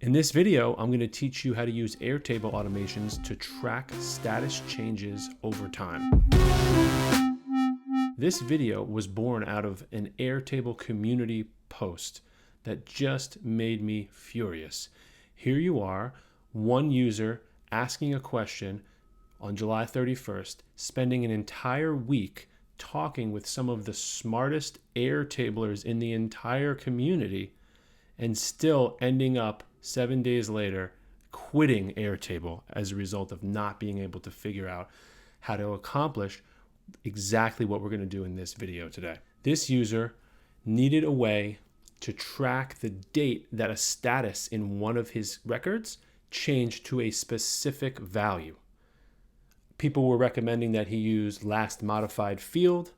In this video, I'm going to teach you how to use Airtable automations to track status changes over time. This video was born out of an Airtable community post that just made me furious. Here you are, one user asking a question on July 31st, spending an entire week talking with some of the smartest Airtablers in the entire community, and still ending up 7 days later quitting Airtable as a result of not being able to figure out how to accomplish exactly what we're going to do in this video today. This user needed a way to track the date that a status in one of his records changed to a specific value. People were recommending that he use last modified field,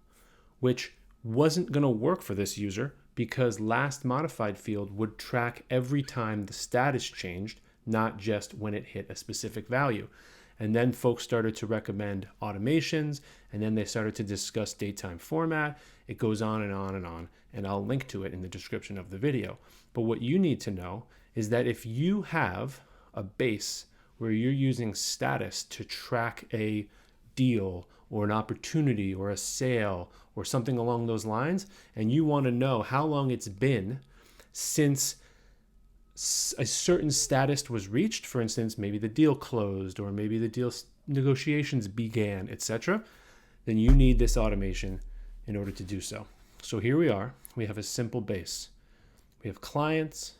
which wasn't going to work for this user because last modified field would track every time the status changed, not just when it hit a specific value. And then folks started to recommend automations, and then they started to discuss date-time format. It goes on and on and on, and I'll link to it in the description of the video. But what you need to know is that if you have a base where you're using status to track a deal or an opportunity or a sale or something along those lines, and you want to know how long it's been since a certain status was reached, for instance, maybe the deal closed or maybe the deal negotiations began, etc., then you need this automation in order to do so. So here we are. We have a simple base. We have clients,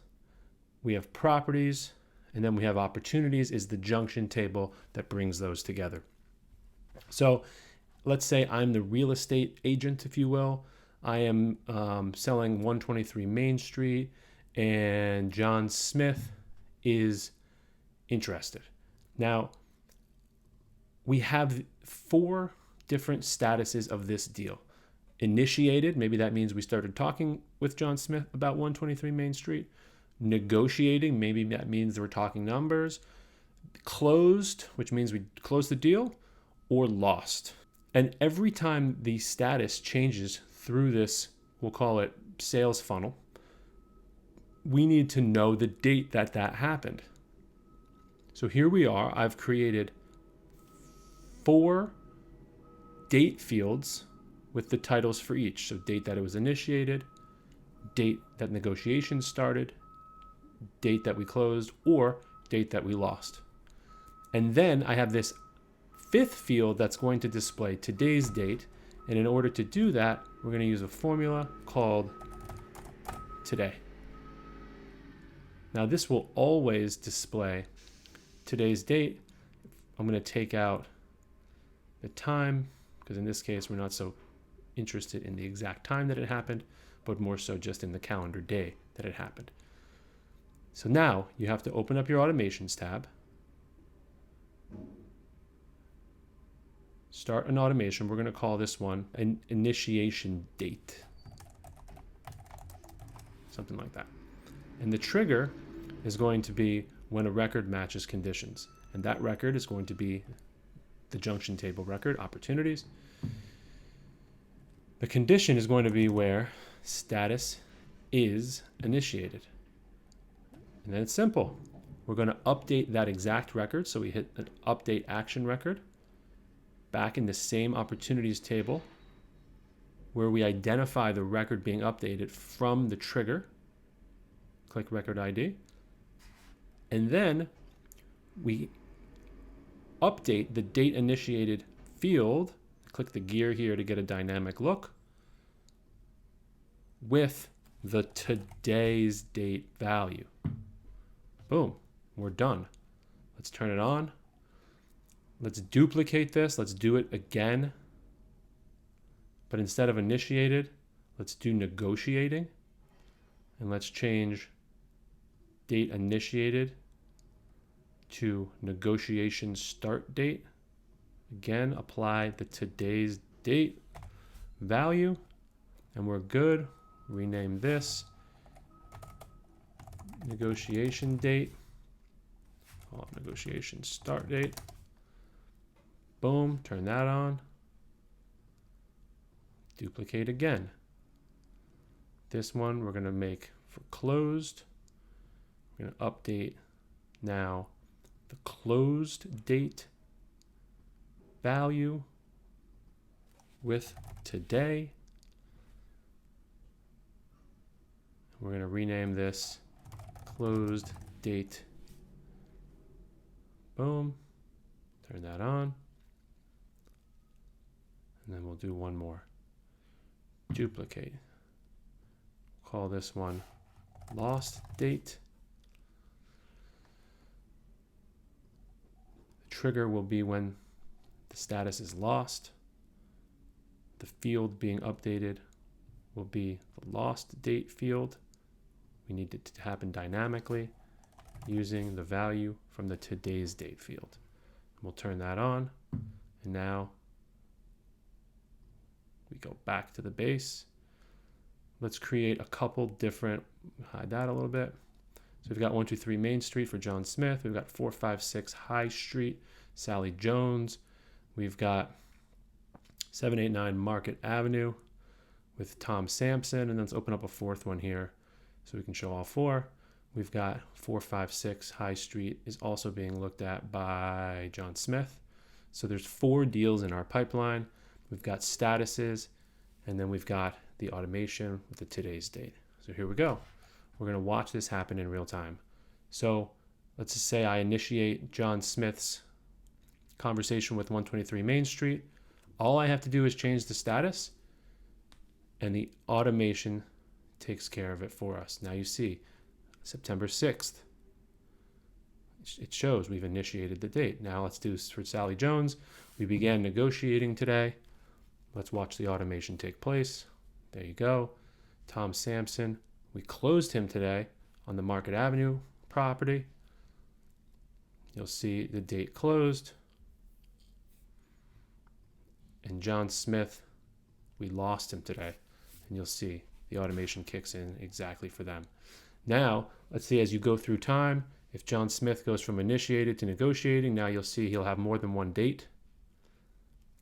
we have properties, and then we have opportunities is the junction table that brings those together. So let's say I'm the real estate agent, if you will. I am selling 123 Main Street, and John Smith is interested. Now, we have 4 different statuses of this deal. Initiated, maybe that means we started talking with John Smith about 123 Main Street. Negotiating, maybe that means we're talking numbers. Closed, which means we closed the deal, or lost. And every time the status changes through this, we'll call it sales funnel, we need to know the date that happened. So here we are. I've created 4 date fields with the titles for each. So date that it was initiated, date that negotiations started, date that we closed, or date that we lost. And then I have this 5th field that's going to display today's date. And in order to do that, we're going to use a formula called today. Now this will always display today's date. I'm going to take out the time, because in this case, we're not so interested in the exact time that it happened, but more so just in the calendar day that it happened. So now you have to open up your automations tab, start an automation. We're going to call this one an initiation date, something like that. And the trigger is going to be when a record matches conditions. And that record is going to be the junction table record, opportunities. The condition is going to be where status is initiated. And then it's simple. We're going to update that exact record. So we hit an update action record back in the same opportunities table where we identify the record being updated from the trigger. Click record ID. And then we update the date initiated field. Click the gear here to get a dynamic look with the today's date value. Boom, we're done. Let's turn it on. Let's duplicate this. Let's do it again. But instead of initiated, let's do negotiating. And let's change date initiated to negotiation start date. Again, apply the today's date value, and we're good. Rename this negotiation date. Call it negotiation start date. Boom, turn that on. Duplicate again. This one we're going to make for closed. We're going to update now the closed date value with today. We're going to rename this closed date. Boom. Turn that on. And then we'll do one more. Duplicate. Call this one lost date. The trigger will be when the status is lost. The field being updated will be the lost date field. We need it to happen dynamically using the value from the today's date field. We'll turn that on, and now we go back to the base. Let's create a couple different, hide that a little bit. So we've got 123 Main Street for John Smith. We've got 456 High Street, Sally Jones. We've got 789 Market Avenue with Tom Sampson. And then let's open up a fourth one here so we can show all four. We've got 456 High Street is also being looked at by John Smith. So there's 4 deals in our pipeline. We've got statuses, and then we've got the automation with the today's date. So here we go. We're going to watch this happen in real time. So let's just say I initiate John Smith's conversation with 123 Main Street. All I have to do is change the status, and the automation takes care of it for us. Now you see September 6th. It shows we've initiated the date. Now let's do for Sally Jones. We began negotiating today. Let's watch the automation take place. There you go. Tom Sampson. We closed him today on the Market Avenue property. You'll see the date closed. And John Smith, we lost him today. And you'll see the automation kicks in exactly for them. Now, let's see as you go through time, if John Smith goes from initiated to negotiating, now you'll see he'll have more than one date.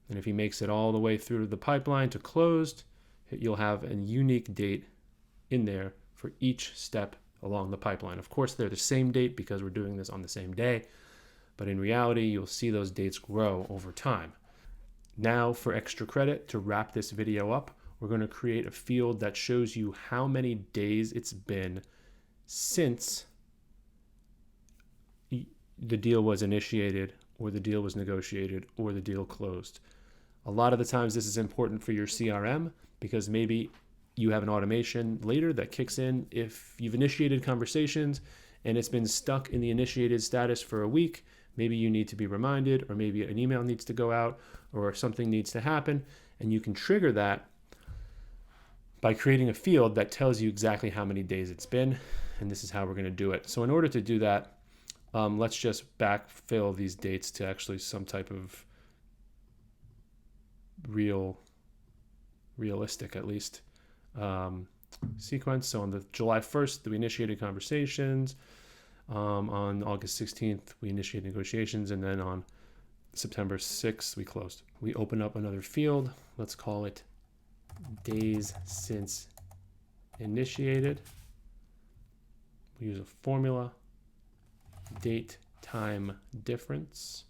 And if he makes it all the way through the pipeline to closed, you'll have a unique date in there for each step along the pipeline. Of course, they're the same date because we're doing this on the same day, but in reality, you'll see those dates grow over time. Now, for extra credit, to wrap this video up, we're going to create a field that shows you how many days it's been since the deal was initiated, or the deal was negotiated, or the deal closed. A lot of the times this is important for your CRM because maybe you have an automation later that kicks in if you've initiated conversations and it's been stuck in the initiated status for a week. Maybe you need to be reminded, or maybe an email needs to go out, or something needs to happen, and you can trigger that by creating a field that tells you exactly how many days it's been, and this is how we're going to do it. So in order to do that, let's just backfill these dates to actually some type of realistic, at least, sequence. So on the July 1st, we initiated conversations. On August 16th, we initiated negotiations, and then on September 6th, we closed. We open up another field. Let's call it days since initiated. We use a formula, date time difference,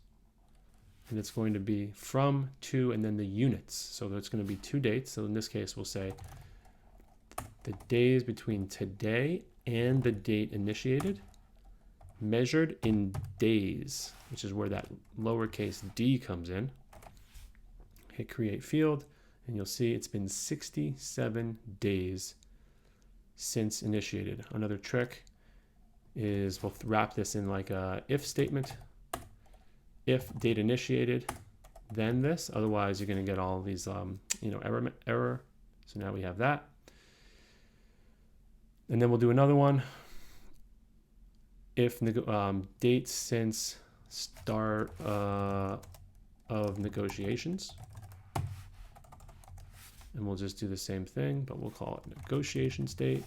and it's going to be from, to, and then the units. So there's going to be 2 dates. So in this case, we'll say the days between today and the date initiated, measured in days, which is where that lowercase d comes in. Hit create field, and you'll see it's been 67 days since initiated. Another trick is we'll wrap this in like a if statement. If date initiated, then this. Otherwise, you're going to get all these error. So now we have that. And then we'll do another one. If date since start of negotiations. And we'll just do the same thing, but we'll call it negotiations date.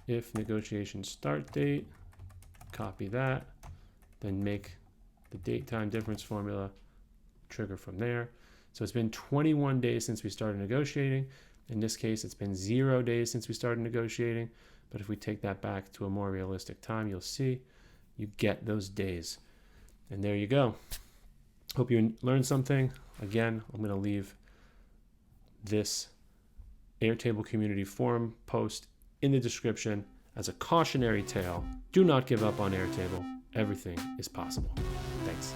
If negotiation start date, copy that, then make the date time difference formula trigger from there. So it's been 21 days since we started negotiating. In this case, it's been 0 days since we started negotiating. But if we take that back to a more realistic time, you'll see you get those days. And there you go. Hope you learned something. Again, I'm going to leave this Airtable Community Forum post in the description as a cautionary tale. Do not give up on Airtable. Everything is possible. Thanks.